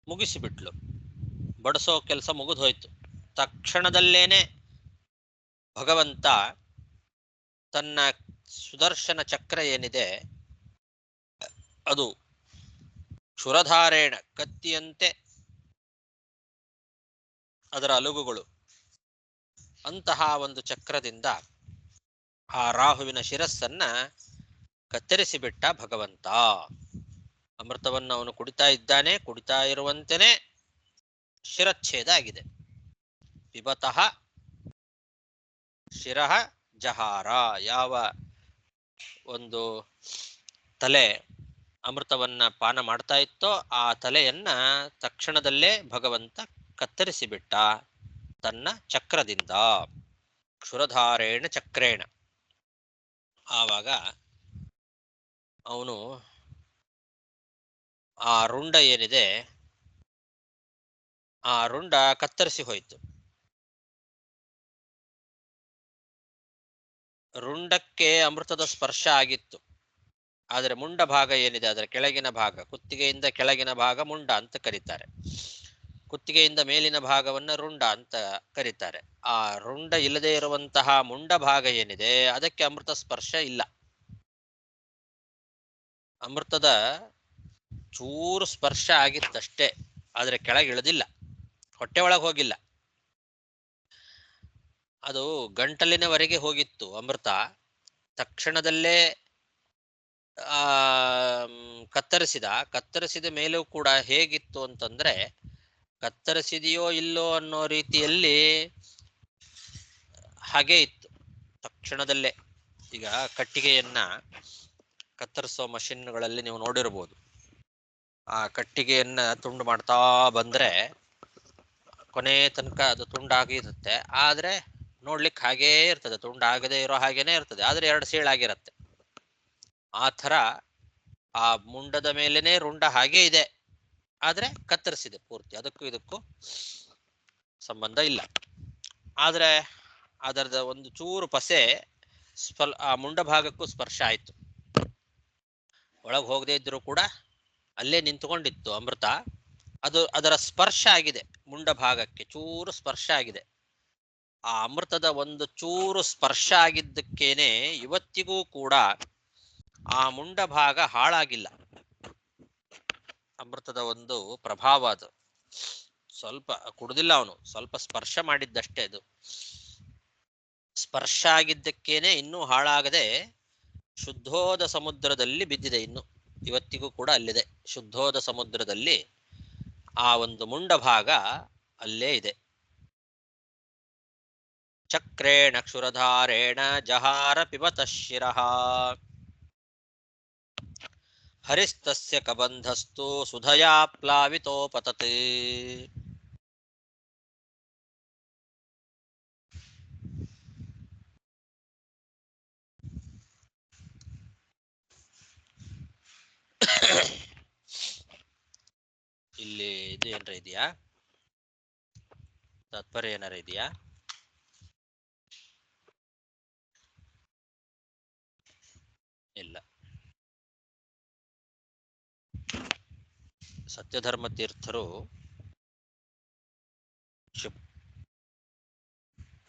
ಮುಗಿಸಿಬಿಟ್ಲು. ಬಡಿಸೋ ಕೆಲಸ ಮುಗಿದೋಯ್ತು. ತಕ್ಷಣದಲ್ಲೇನೆ ಭಗವಂತ ತನ್ನ ಸುದರ್ಶನ ಚಕ್ರ ಏನಿದೆ ಅದು ಕ್ಷುರಧಾರೇಣ, ಕತ್ತಿಯಂತೆ ಅದರ ಅಲುಗುಗಳು, ಅಂತಹ ಒಂದು ಚಕ್ರದಿಂದ ಆ ರಾಹುವಿನ ಶಿರಸ್ಸನ್ನ ಕತ್ತರಿಸಿಬಿಟ್ಟ ಭಗವಂತ. ಅಮೃತವನ್ನು ಅವನು ಕುಡಿತಾ ಇದ್ದಾನೆ. ಕುಡಿತಾ ಇರುವಂತೆನೆ ಶಿರಚ್ಛೇದ ಆಗಿದೆ. ಪಿಬತಃ ಶಿರಃ ಜಹಾರ. ಯಾವ ಒಂದು ತಲೆ ಅಮೃತವನ್ನ ಪಾನ ಮಾಡ್ತಾ ಇತ್ತೋ ಆ ತಲೆಯನ್ನ ತಕ್ಷಣದಲ್ಲೇ ಭಗವಂತ ಕತ್ತರಿಸಿಬಿಟ್ಟ ತನ್ನ ಚಕ್ರದಿಂದ. ಕ್ಷುರಧಾರೇಣ ಚಕ್ರೇಣ. ಆವಾಗ ಅವನು ಆ ರುಂಡ ಏನಿದೆ ಆ ರುಂಡ ಕತ್ತರಿಸಿ ಹೋಯಿತು. ರುಂಡಕ್ಕೆ ಅಮೃತದ ಸ್ಪರ್ಶ ಆಗಿತ್ತು. ಆದರೆ ಮುಂಡ ಭಾಗ ಏನಿದೆ, ಅದರ ಕೆಳಗಿನ ಭಾಗ, ಕುತ್ತಿಗೆಯಿಂದ ಕೆಳಗಿನ ಭಾಗ ಮುಂಡ ಅಂತ ಕರೀತಾರೆ. ಕುತ್ತಿಗೆಯಿಂದ ಮೇಲಿನ ಭಾಗವನ್ನ ರುಂಡ ಅಂತ ಕರೀತಾರೆ. ಆ ರುಂಡ ಇಲ್ಲದೆ ಇರುವಂತಹ ಮುಂಡ ಭಾಗ ಏನಿದೆ ಅದಕ್ಕೆ ಅಮೃತ ಸ್ಪರ್ಶ ಇಲ್ಲ. ಅಮೃತದ ಚೂರು ಸ್ಪರ್ಶ ಆಗಿತ್ತಷ್ಟೇ, ಆದ್ರೆ ಕೆಳಗೆ ಇಳಿದಿಲ್ಲ, ಹೊಟ್ಟೆ ಒಳಗೆ ಹೋಗಿಲ್ಲ. ಅದು ಗಂಟಲಿನವರೆಗೆ ಹೋಗಿತ್ತು ಅಮೃತ. ತಕ್ಷಣದಲ್ಲೇ ಕತ್ತರಿಸಿದ ಮೇಲೂ ಕೂಡ ಹೇಗಿತ್ತು ಅಂತಂದ್ರೆ, ಕತ್ತರಿಸಿದೆಯೋ ಇಲ್ಲೋ ಅನ್ನೋ ರೀತಿಯಲ್ಲಿ ಹಾಗೆ ಇತ್ತು ತಕ್ಷಣದಲ್ಲೇ. ಈಗ ಕಟ್ಟಿಗೆಯನ್ನ ಕತ್ತರಿಸೋ ಮಷಿನ್ಗಳಲ್ಲಿ ನೀವು ನೋಡಿರ್ಬೋದು. ಆ ಕಟ್ಟಿಗೆಯನ್ನ ತುಂಡು ಮಾಡ್ತಾ ಬಂದ್ರೆ ಕೊನೆ ತನಕ ಅದು ತುಂಡಾಗಿರುತ್ತೆ, ಆದ್ರೆ ನೋಡ್ಲಿಕ್ಕೆ ಹಾಗೇ ಇರ್ತದೆ. ತುಂಡಾಗದೆ ಇರೋ ಹಾಗೇನೆ ಇರ್ತದೆ, ಆದ್ರೆ ಎರಡು ಸೀಳಾಗಿರುತ್ತೆ. ಆ ಥರ ಆ ಮುಂಡದ ಮೇಲೇನೆ ರುಂಡ ಹಾಗೆ ಇದೆ, ಆದ್ರೆ ಕತ್ತರಿಸಿದೆ ಪೂರ್ತಿ. ಅದಕ್ಕೂ ಇದಕ್ಕೂ ಸಂಬಂಧ ಇಲ್ಲ. ಆದ್ರೆ ಅದರದ ಒಂದು ಚೂರು ಪಸೆ ಆ ಮುಂಡ ಭಾಗಕ್ಕೂ ಸ್ಪರ್ಶ ಆಯ್ತು. ಒಳಗೆ ಹೋಗದೇ ಇದ್ರೂ ಕೂಡ ಅಲ್ಲೇ ನಿಂತುಕೊಂಡಿತ್ತು ಅಮೃತ. ಅದು ಅದರ ಸ್ಪರ್ಶ ಆಗಿದೆ, ಮುಂಡ ಭಾಗಕ್ಕೆ ಚೂರು ಸ್ಪರ್ಶ ಆಗಿದೆ. ಆ ಅಮೃತದ ಒಂದು ಚೂರು ಸ್ಪರ್ಶ ಆಗಿದ್ದಕ್ಕೇನೆ ಇವತ್ತಿಗೂ ಕೂಡ ಆ ಮುಂಡ ಭಾಗ ಹಾಳಾಗಿಲ್ಲ. ಅಮೃತದ ಒಂದು ಪ್ರಭಾವ ಅದು. ಸ್ವಲ್ಪ ಕುಡ್ದಿಲ್ಲ ಅವನು, ಸ್ವಲ್ಪ ಸ್ಪರ್ಶ ಮಾಡಿದ್ದಷ್ಟೇ. ಅದು ಸ್ಪರ್ಶ ಆಗಿದ್ದಕ್ಕೇನೆ ಇನ್ನೂ ಹಾಳಾಗದೆ ಶುದ್ಧೋದ ಸಮುದ್ರದಲ್ಲಿ ಬಿದ್ದಿದೆ. ಇನ್ನು ಇವತ್ತಿಗೂ ಕೂಡ ಅಲ್ಲಿದೆ, ಶುದ್ಧೋದ ಸಮುದ್ರದಲ್ಲಿ ಆ ಒಂದು ಮುಂಡ ಭಾಗ ಅಲ್ಲೇ ಇದೆ. ಚಕ್ರೇಣ ಕ್ಷುರಧಾರೇಣ ಜಹಾರ ಪಿಬತ ಶಿರಃ ಹರಿಸ್ತಸ್ಯ ಕಬಂಧಸ್ತು ಸುಧಯಾ ಪ್ಲಾವಿತೋಪತತ್. ಇಲ್ಲಿ ಇದು ಏನಾರ ಇದೆಯಾ, ತಾತ್ಪರ್ಯ ಏನಾರ ಇದೆಯಾ? ಇಲ್ಲ. ಸತ್ಯಧರ್ಮ ತೀರ್ಥರು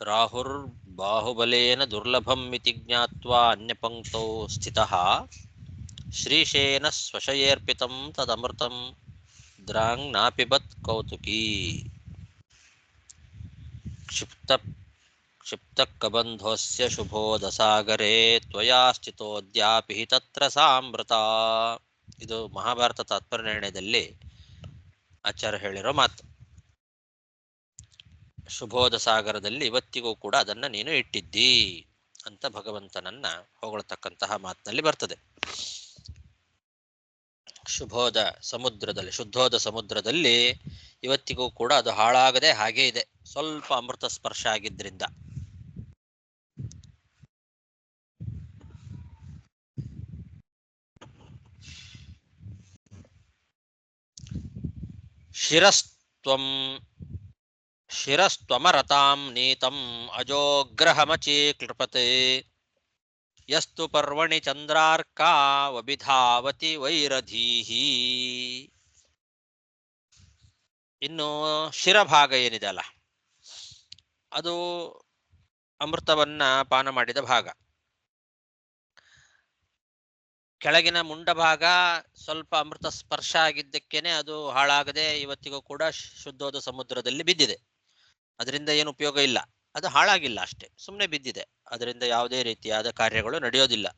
ರಾಹುರ್ ಬಾಹುಬಲೇನ ದುರ್ಲಭಂ ಇತಿ ಜ್ಞಾತ್ವಾ ಅನ್ಯಪಂಕ್ತೌ ಸ್ಥಿತಃ ಶ್ರೀಶೇನ ಸ್ವಶಯೇರ್ಪಿತಂ ತದಮೃತಂ ದ್ರಾಂಗ್ ನಾಪಿಬತ್ ಕೌತುಕೀ ಕ್ಷಿಪ್ತ ಕಬಂಧೋಸ್ಯ ಶುಭೋದಸಾಗರೇ ತ್ವಯಾ ಸ್ಥಿತೋದ್ಯಾಪಿ ತತ್ರ ಸಾಮೃತ. ಇದು ಮಹಾಭಾರತ ತಾತ್ಪರ್ಯ ನಿರ್ಣಯದಲ್ಲಿ ಆಚಾರ್ಯ ಹೇಳಿರೋ ಮಾತು. ಶುಭೋದ ಸಾಗರದಲ್ಲಿ ಇವತ್ತಿಗೂ ಕೂಡ ಅದನ್ನ ನೀನು ಇಟ್ಟಿದ್ದಿ ಅಂತ ಭಗವಂತನನ್ನ ಹೊಗಳ್ತಕ್ಕಂತಹ ಮಾತಿನಲ್ಲಿ ಬರ್ತದೆ. ಶುಭೋದ ಸಮುದ್ರದಲ್ಲಿ, ಶುದ್ಧೋದ ಸಮುದ್ರದಲ್ಲಿ ಇವತ್ತಿಗೂ ಕೂಡ ಅದು ಹಾಳಾಗದೆ ಹಾಗೇ ಇದೆ, ಸ್ವಲ್ಪ ಅಮೃತ ಸ್ಪರ್ಶ ಆಗಿದ್ರಿಂದ. ಶಿರಸ್ತ್ವಮರತಾಂ ನೀತಂ ಅಜೋಗ್ರಹಮಚೀಕೃಪತೆ ಯಸ್ತು ಪರ್ವಣಿ ಚಂದ್ರಾರ್ಕಾ ವಬಿಧಾವತಿ ವೈರಧೀಹಿ. ಇನ್ನು ಶಿರಭಾಗ ಏನಿದೆ ಅಲ್ಲ, ಅದು ಅಮೃತವನ್ನ ಪಾನ ಮಾಡಿದ ಭಾಗ. ಕೆಳಗಿನ ಮುಂಡ ಭಾಗ ಸ್ವಲ್ಪ ಅಮೃತ ಸ್ಪರ್ಶ ಆಗಿದ್ದಕ್ಕೇನೆ ಅದು ಹಾಳಾಗದೆ ಇವತ್ತಿಗೂ ಕೂಡ ಶುದ್ಧೋದ ಸಮುದ್ರದಲ್ಲಿ ಬಿದ್ದಿದೆ. ಅದರಿಂದ ಏನು ಉಪಯೋಗ ಇಲ್ಲ, ಅದು ಹಾಳಾಗಿಲ್ಲ ಅಷ್ಟೇ, ಸುಮ್ಮನೆ ಬಿದ್ದಿದೆ. ಅದರಿಂದ ಯಾವುದೇ ರೀತಿಯಾದ ಕಾರ್ಯಗಳು ನಡೆಯೋದಿಲ್ಲ,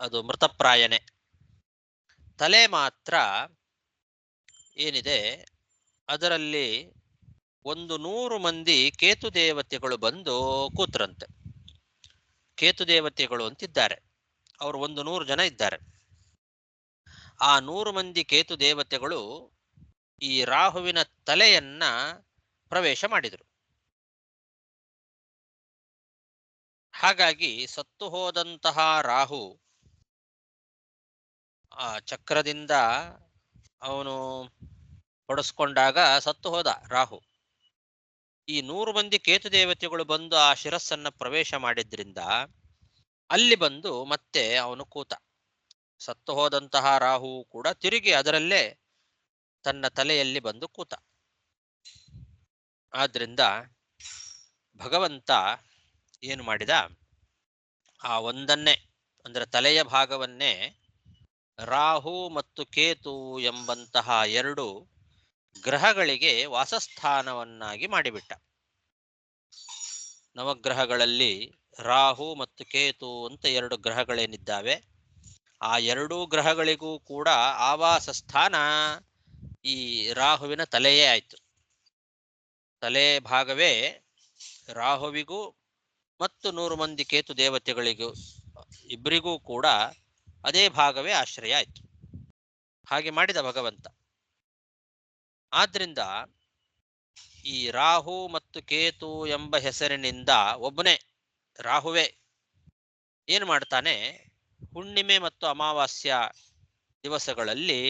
ಅದು ಮೃತಪ್ರಾಯನೇ. ತಲೆ ಮಾತ್ರ ಏನಿದೆ ಅದರಲ್ಲಿ 100 ಮಂದಿ ಕೇತು ದೇವತೆಗಳು ಬಂದು ಕೂತ್ರಂತೆ. ಕೇತು ದೇವತೆಗಳು ಅಂತಿದ್ದಾರೆ, ಅವರು 100 ಜನ ಇದ್ದಾರೆ. ಆ 100 ಮಂದಿ ಕೇತು ದೇವತೆಗಳು ಈ ರಾಹುವಿನ ತಲೆಯನ್ನ ಪ್ರವೇಶ ಮಾಡಿದರು. ಹಾಗಾಗಿ ಸತ್ತು ಹೋದಂತಹ ರಾಹು ಆ ಚಕ್ರದಿಂದ ಅವನು ಹೊಡೆಸ್ಕೊಂಡಾಗ ಸತ್ತು ಹೋದ ರಾಹು. ಈ 100 ಮಂದಿ ಕೇತು ದೇವತೆಗಳು ಬಂದು ಆ ಶಿರಸ್ಸನ್ನ ಪ್ರವೇಶ ಮಾಡಿದ್ರಿಂದ ಅಲ್ಲಿ ಬಂದು ಮತ್ತೆ ಅವನು ಕೂತ. ಸತ್ತು ಹೋದಂತಹ ರಾಹು ಕೂಡ ತಿರುಗಿ ಅದರಲ್ಲೇ ತನ್ನ ತಲೆಯಲ್ಲಿ ಬಂದು ಕೂತ. ಆದ್ರಿಂದ ಭಗವಂತ ಏನು ಮಾಡಿದ, ಆ ಒಂದನ್ನೇ ಅಂದ್ರೆ ತಲೆಯ ಭಾಗವನ್ನೇ ರಾಹು ಮತ್ತು ಕೇತು ಎಂಬಂತಹ 2 ಗ್ರಹಗಳಿಗೆ ವಾಸಸ್ಥಾನವನ್ನಾಗಿ ಮಾಡಿಬಿಟ್ಟ. ನವಗ್ರಹಗಳಲ್ಲಿ ರಾಹು ಮತ್ತು ಕೇತು ಅಂತ 2 ಗ್ರಹಗಳೇನಿದ್ದಾವೆ, ಆ 2 ಗ್ರಹಗಳಿಗೂ ಕೂಡ ಆವಾಸ ಸ್ಥಾನ ಈ ರಾಹುವಿನ ತಲೆಯೇ ಆಯ್ತು. ತಲೆ ಭಾಗವೇ ರಾಹುವಿಗೂ ಮತ್ತು 100 ಮಂದಿ ಕೇತು ದೇವತೆಗಳಿಗೂ ಇಬ್ಬರಿಗೂ ಕೂಡ ಅದೇ ಭಾಗವೇ ಆಶ್ರಯ ಆಯ್ತು. ಹಾಗೆ ಮಾಡಿದ ಭಗವಂತ. ಆದ್ರಿಂದ ಈ ರಾಹು ಮತ್ತು ಕೇತು ಎಂಬ ಹೆಸರಿನಿಂದ ಒಬ್ಬನೇ ರಾಹುವೇ ಏನು ಮಾಡ್ತಾನೆ, ಹುಣ್ಣಿಮೆ ಮತ್ತು ಅಮಾವಾಸ್ಯ ದಿವಸಗಳಲ್ಲಿ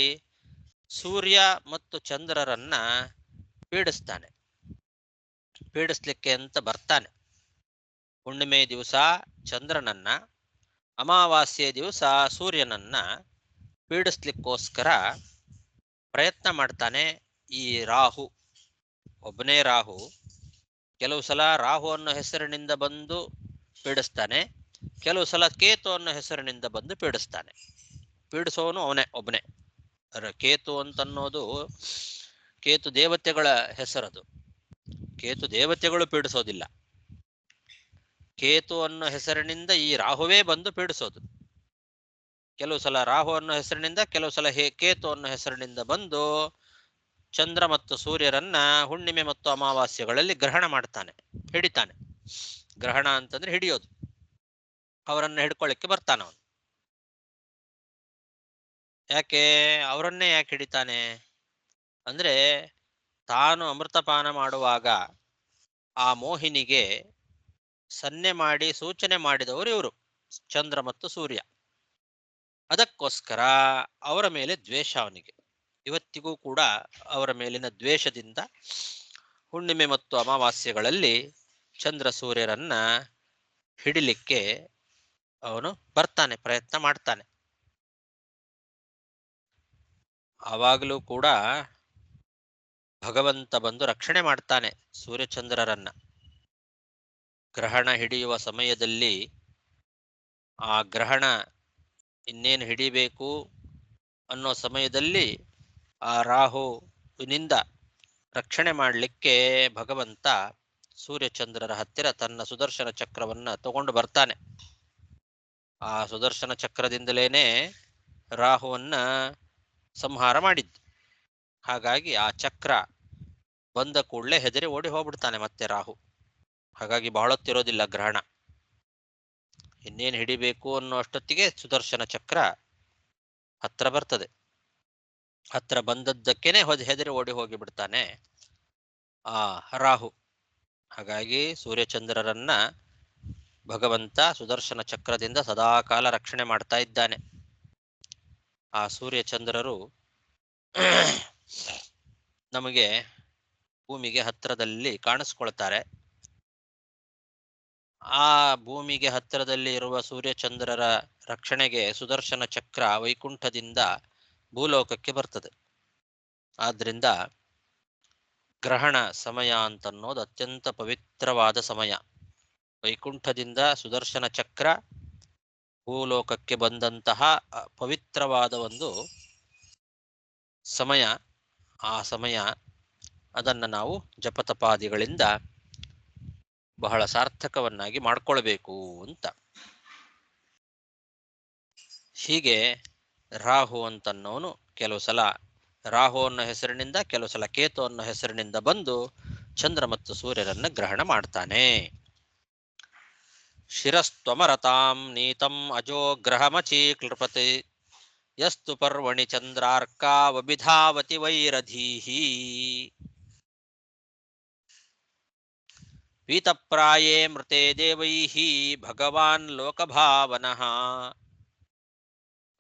ಸೂರ್ಯ ಮತ್ತು ಚಂದ್ರರನ್ನ ಪೀಡಿಸ್ತಾನೆ. ಪೀಡಿಸ್ಲಿಕ್ಕೆ ಅಂತ ಬರ್ತಾನೆ. ಹುಣ್ಣಿಮೆ ದಿವಸ ಚಂದ್ರನನ್ನ, ಅಮಾವಾಸ್ಯೆ ದಿವಸ ಸೂರ್ಯನನ್ನ ಪೀಡಿಸ್ಲಿಕ್ಕೋಸ್ಕರ ಪ್ರಯತ್ನ ಮಾಡ್ತಾನೆ ಈ ರಾಹು. ಒಬ್ಬನೇ ರಾಹು ಕೆಲವು ಸಲ ರಾಹು ಅನ್ನೋ ಹೆಸರಿನಿಂದ ಬಂದು ಪೀಡಿಸ್ತಾನೆ, ಕೆಲವು ಸಲ ಕೇತು ಅನ್ನೋ ಹೆಸರಿನಿಂದ ಬಂದು ಪೀಡಿಸ್ತಾನೆ. ಪೀಡಿಸೋನು ಅವನೇ ಒಬ್ಬನೇ. ಕೇತು ಅಂತನ್ನೋದು ಕೇತು ದೇವತೆಗಳ ಹೆಸರದು. ಕೇತು ದೇವತೆಗಳು ಪೀಡಿಸೋದಿಲ್ಲ. ಕೇತು ಅನ್ನೋ ಹೆಸರಿನಿಂದ ಈ ರಾಹುವೇ ಬಂದು ಪೀಡಿಸೋದು. ಕೆಲವು ಸಲ ರಾಹು ಅನ್ನೋ ಹೆಸರಿನಿಂದ, ಕೆಲವು ಸಲ ಕೇತು ಅನ್ನೋ ಹೆಸರಿನಿಂದ ಬಂದು ಚಂದ್ರ ಮತ್ತು ಸೂರ್ಯರನ್ನ ಹುಣ್ಣಿಮೆ ಮತ್ತು ಅಮಾವಾಸ್ಯೆಗಳಲ್ಲಿ ಗ್ರಹಣ ಮಾಡ್ತಾನೆ, ಹಿಡಿತಾನೆ. ಗ್ರಹಣ ಅಂತಂದ್ರೆ ಹಿಡಿಯೋದು. ಅವರನ್ನ ಹಿಡ್ಕೊಳ್ಳಿಕ್ಕೆ ಬರ್ತಾನವನು. ಯಾಕೆ ಅವರನ್ನೇ ಯಾಕೆ ಹಿಡಿತಾನೆ ಅಂದ್ರೆ, ತಾನು ಅಮೃತಪಾನ ಮಾಡುವಾಗ ಆ ಮೋಹಿನಿಗೆ ಸನ್ನೆ ಮಾಡಿ ಸೂಚನೆ ಮಾಡಿದವರು ಇವರು, ಚಂದ್ರ ಮತ್ತು ಸೂರ್ಯ. ಅದಕ್ಕೋಸ್ಕರ ಅವರ ಮೇಲೆ ದ್ವೇಷ ಅವನಿಗೆ. ಇವತ್ತಿಗೂ ಕೂಡ ಅವರ ಮೇಲಿನ ದ್ವೇಷದಿಂದ ಹುಣ್ಣಿಮೆ ಮತ್ತು ಅಮಾವಾಸ್ಯೆಗಳಲ್ಲಿ ಚಂದ್ರ ಸೂರ್ಯರನ್ನ ಹಿಡಿಲಿಕ್ಕೆ ಅವನು ಬರ್ತಾನೆ, ಪ್ರಯತ್ನ ಮಾಡ್ತಾನೆ. ಆವಾಗಲೂ ಕೂಡ ಭಗವಂತ ಬಂದು ರಕ್ಷಣೆ ಮಾಡ್ತಾನೆ ಸೂರ್ಯಚಂದ್ರರನ್ನ. ಗ್ರಹಣ ಹಿಡಿಯುವ ಸಮಯದಲ್ಲಿ ಆ ಗ್ರಹಣ ಇನ್ನೇನು ಹಿಡಿಬೇಕು ಅನ್ನೋ ಸಮಯದಲ್ಲಿ ಆ ರಾಹುವಿನಿಂದ ರಕ್ಷಣೆ ಮಾಡಲಿಕ್ಕೆ ಭಗವಂತ ಸೂರ್ಯಚಂದ್ರರ ಹತ್ತಿರ ತನ್ನ ಸುದರ್ಶನ ಚಕ್ರವನ್ನ ತಗೊಂಡು ಬರ್ತಾನೆ. ಆ ಸುದರ್ಶನ ಚಕ್ರದಿಂದಲೇನೆ ರಾಹುವನ್ನ ಸಂಹಾರ ಮಾಡಿದ್ದು. ಹಾಗಾಗಿ ಆ ಚಕ್ರ ಬಂದ ಕೂಡಲೇ ಹೆದರಿ ಓಡಿ ಹೋಗ್ಬಿಡ್ತಾನೆ ಮತ್ತೆ ರಾಹು. ಹಾಗಾಗಿ ಬಹಳೊತ್ತಿರೋದಿಲ್ಲ ಗ್ರಹಣ. ಇನ್ನೇನು ಹಿಡಿಬೇಕು ಅನ್ನೋ ಅಷ್ಟೊತ್ತಿಗೆ ಸುದರ್ಶನ ಚಕ್ರ ಹತ್ರ ಬರ್ತದೆ. ಹತ್ರ ಬಂದದ್ದಕ್ಕೇನೆ ಹೆದರಿ ಓಡಿ ಹೋಗಿ ಬಿಡ್ತಾನೆ ಆ ರಾಹು. ಹಾಗಾಗಿ ಸೂರ್ಯಚಂದ್ರರನ್ನ ಭಗವಂತ ಸುದರ್ಶನ ಚಕ್ರದಿಂದ ಸದಾಕಾಲ ರಕ್ಷಣೆ ಮಾಡ್ತಾ ಇದ್ದಾನೆ. ಆ ಸೂರ್ಯಚಂದ್ರರು ನಮಗೆ ಭೂಮಿಗೆ ಹತ್ತಿರದಲ್ಲಿ ಕಾಣಿಸ್ಕೊಳ್ತಾರೆ. ಆ ಭೂಮಿಗೆ ಹತ್ತಿರದಲ್ಲಿ ಇರುವ ಸೂರ್ಯಚಂದ್ರರ ರಕ್ಷಣೆಗೆ ಸುದರ್ಶನ ಚಕ್ರ ವೈಕುಂಠದಿಂದ ಭೂಲೋಕಕ್ಕೆ ಬರ್ತದೆ. ಆದ್ರಿಂದ ಗ್ರಹಣ ಸಮಯ ಅಂತನ್ನೋದು ಅತ್ಯಂತ ಪವಿತ್ರವಾದ ಸಮಯ. ವೈಕುಂಠದಿಂದ ಸುದರ್ಶನ ಚಕ್ರ ಭೂಲೋಕಕ್ಕೆ ಬಂದಂತಹ ಪವಿತ್ರವಾದ ಒಂದು ಸಮಯ. ಆ ಸಮಯ ಅದನ್ನು ನಾವು ಜಪತಪಾದಿಗಳಿಂದ ಬಹಳ ಸಾರ್ಥಕವನ್ನಾಗಿ ಮಾಡ್ಕೊಳ್ಬೇಕು ಅಂತ. ಹೀಗೆ ರಾಹು ಅಂತನ್ನೋನು ಕೆಲವು ಸಲ ರಾಹು ಅನ್ನೋ ಹೆಸರಿನಿಂದ, ಕೆಲವು ಸಲ ಕೇತು ಅನ್ನೋ ಹೆಸರಿನಿಂದ ಬಂದು ಚಂದ್ರ ಮತ್ತು ಸೂರ್ಯರನ್ನ ಗ್ರಹಣ ಮಾಡ್ತಾನೆ. ಶಿರಸ್ತ್ವಮರತಾಂ ನೀತಂ ಅಜೋ ಗ್ರಹಮಚೀಕೃಪತಿ ಯಸ್ತು ಪರ್ವಣಿ ಚಂದ್ರಾರ್ಕಾವಬಿಧಾವತಿ ವೈರಧೀಹಿ ಪೀತಪ್ರಾಯೇ ಮೃತೆ ದೇವೈಃ ಭಗವಾನ್ ಲೋಕಭಾವನಃ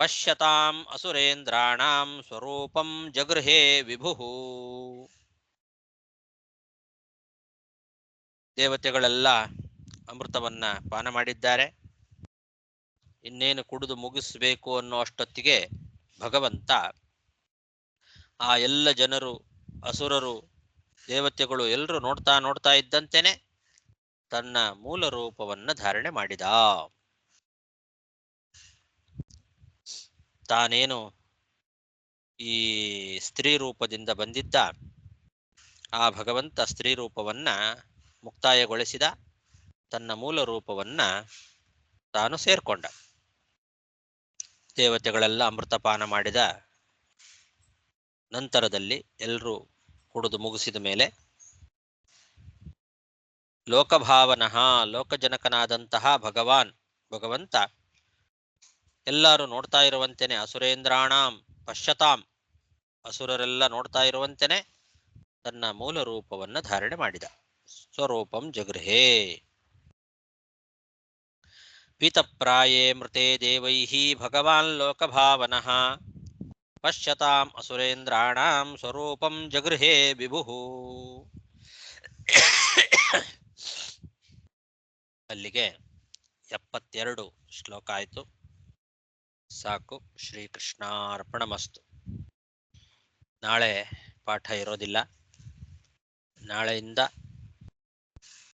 ಪಶ್ಯತಾಂ ಅಸುರೇಂದ್ರಾಣಾಂ ಸ್ವರೂಪಂ ಜಗೃಹೇ ವಿಭುಃ. ದೇವತೆಗಳೆಲ್ಲ ಅಮೃತವನ್ನ ಪಾನ ಮಾಡಿದ್ದಾರೆ. ಇನ್ನೇನು ಕುಡಿದು ಮುಗಿಸ್ಬೇಕು ಅನ್ನೋ ಅಷ್ಟೊತ್ತಿಗೆ ಭಗವಂತ ಆ ಎಲ್ಲ ಜನರು, ಅಸುರರು, ದೇವತೆಗಳು ಎಲ್ಲರೂ ನೋಡ್ತಾ ಇದ್ದಂತೆನೆ ತನ್ನ ಮೂಲ ರೂಪವನ್ನ ಧಾರಣೆ ಮಾಡಿದ. ತಾನೇನು ಈ ಸ್ತ್ರೀ ರೂಪದಿಂದ ಬಂದಿದ್ದ ಆ ಭಗವಂತ ಸ್ತ್ರೀ ರೂಪವನ್ನ ಮುಕ್ತಾಯಗೊಳಿಸಿದ. ತನ್ನ ಮೂಲ ರೂಪವನ್ನ ತಾನು ಸೇರ್ಕೊಂಡ. ದೇವತೆಗಳೆಲ್ಲ ಅಮೃತಪಾನ ಮಾಡಿದ ನಂತರದಲ್ಲಿ ಎಲ್ಲರೂ ಕುಡಿದು ಮುಗಿಸಿದ ಮೇಲೆ ಲೋಕಭಾವನಃ ಲೋಕಜನಕನಾದಂತಹ ಭಗವಂತ ಎಲ್ಲರೂ ನೋಡ್ತಾ ಇರುವಂತೆನೆ ಅಸುರೇಂದ್ರಾಣಾಂ ಪಶ್ಯತಾಂ ಅಸುರರೆಲ್ಲ ನೋಡ್ತಾ ಇರುವಂತೆನೆ ತನ್ನ ಮೂಲ ರೂಪವನ್ನ ಧಾರಣೆ ಮಾಡಿದ. ಸ್ವರೂಪಂ ಜಗೃಹೇ ಪೀತಪ್ರಾಯೇ ಮೃತೆ ದೇವೈಃ ಭಗವಾನ್ ಲೋಕಭಾವನಃ ಪಶ್ಯತಾಂ ಅಸುರೇಂದ್ರಾಣಾಂ ಸ್ವರೂಪಂ ಜಗೃಹೇ ವಿಭುಃ. ಅಲ್ಲಿಗೆ 72 ಶ್ಲೋಕ ಆಯಿತು. ಸಾಕು. ಶ್ರೀಕೃಷ್ಣಾರ್ಪಣಮಸ್ತು. ನಾಳೆ ಪಾಠ ಇರೋದಿಲ್ಲ. ನಾಳೆಯಿಂದ